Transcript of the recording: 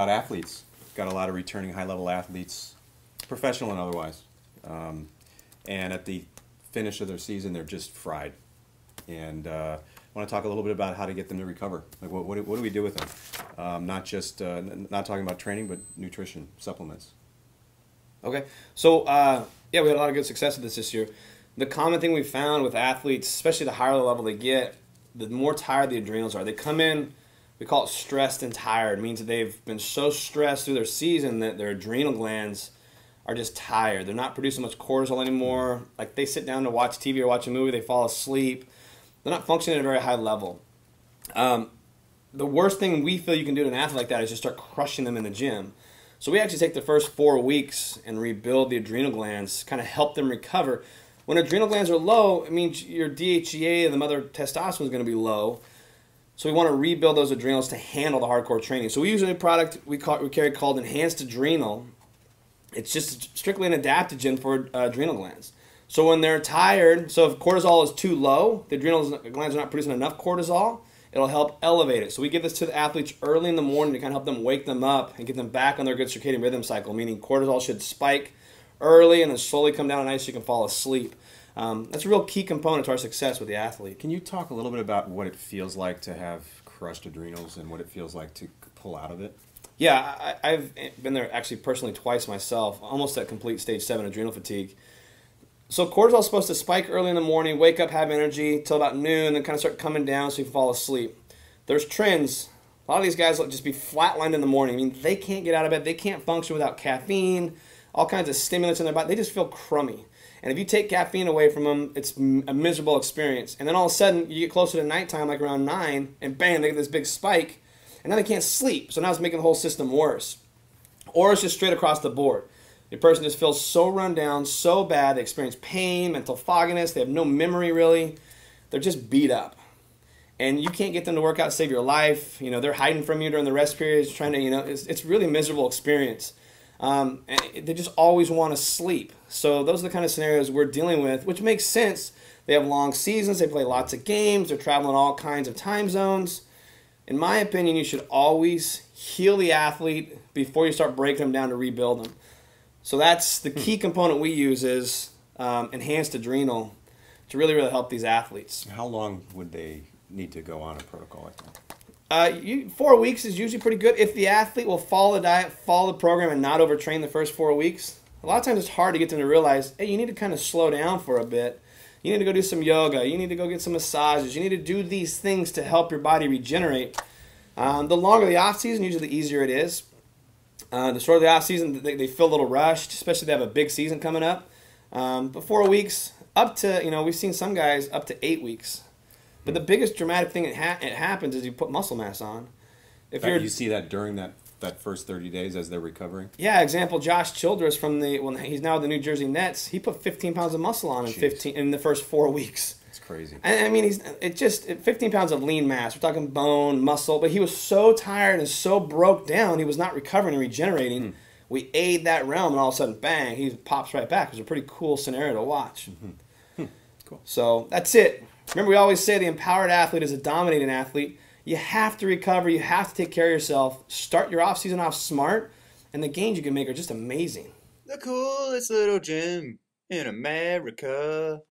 about athletes. Got a lot of returning high-level athletes, professional and otherwise. And at the finish of their season, they're just fried. And I want to talk a little bit about how to get them to recover. Like, what do we do with them? Not just not talking about training, but nutrition, supplements. Okay, so yeah, we had a lot of good success with this year. The common thing we found with athletes, especially the higher level they get, the more tired the adrenals are. They come in, we call it stressed and tired. It means that they've been so stressed through their season that their adrenal glands are just tired. They're not producing much cortisol anymore. Like, they sit down to watch TV or watch a movie, they fall asleep. They're not functioning at a very high level. The worst thing we feel you can do to an athlete like that is just start crushing them in the gym. So we actually take the first 4 weeks and rebuild the adrenal glands, kind of help them recover. When adrenal glands are low, it means your DHEA, the mother testosterone, is going to be low. So we want to rebuild those adrenals to handle the hardcore training. So we use a new product we carry called Enhanced Adrenal. It's just strictly an adaptogen for adrenal glands. So when they're tired, so if cortisol is too low, the adrenal glands are not producing enough cortisol, it'll help elevate it. So we give this to the athletes early in the morning to kind of help them wake them up and get them back on their good circadian rhythm cycle, meaning cortisol should spike early and then slowly come down at night so you can fall asleep. That's a real key component to our success with the athlete. Can you talk a little bit about what it feels like to have crushed adrenals and what it feels like to pull out of it? Yeah, I've been there actually personally twice myself, almost at complete stage 7 adrenal fatigue. So cortisol is supposed to spike early in the morning, wake up, have energy till about noon, then kind of start coming down so you fall asleep. There's trends. A lot of these guys will just be flatlined in the morning. I mean, they can't get out of bed. They can't function without caffeine, all kinds of stimulants in their body. They just feel crummy. And if you take caffeine away from them, it's a miserable experience. And then all of a sudden, you get closer to nighttime, like around 9, and bam, they get this big spike, and now they can't sleep. So now it's making the whole system worse. Or it's just straight across the board. The person just feels so run down, so bad, they experience pain, mental fogginess, they have no memory really. They're just beat up. And you can't get them to work out to save your life. You know, they're hiding from you during the rest periods, trying to, it's really miserable experience. And they just always want to sleep. So those are the kind of scenarios we're dealing with, which makes sense. They have long seasons, they play lots of games, they're traveling all kinds of time zones. In my opinion, you should always heal the athlete before you start breaking them down to rebuild them. So that's the key component we use is Enhanced Adrenal to really help these athletes. How long would they need to go on a protocol like that? 4 weeks is usually pretty good. If the athlete will follow the diet, follow the program, and not overtrain the first 4 weeks, a lot of times it's hard to get them to realize, hey, you need to kind of slow down for a bit. You need to go do some yoga. You need to go get some massages. You need to do these things to help your body regenerate. The longer the off season, usually the easier it is. The shorter the off season, they feel a little rushed, especially if they have a big season coming up. But 4 weeks, up to, we've seen some guys up to 8 weeks. But the biggest dramatic thing that happens is you put muscle mass on. If you see that during that first 30 days as they're recovering? Yeah, example, Josh Childress he's now the New Jersey Nets, he put 15 pounds of muscle on in the first 4 weeks. That's crazy. I mean, 15 pounds of lean mass. We're talking bone, muscle, but he was so tired and so broke down, he was not recovering and regenerating. We aid that realm, and all of a sudden, bang, he pops right back. It was a pretty cool scenario to watch. Cool. So that's it. Remember, we always say the empowered athlete is a dominating athlete. You have to recover. You have to take care of yourself. Start your off-season off smart, and the gains you can make are just amazing. The coolest little gym in America.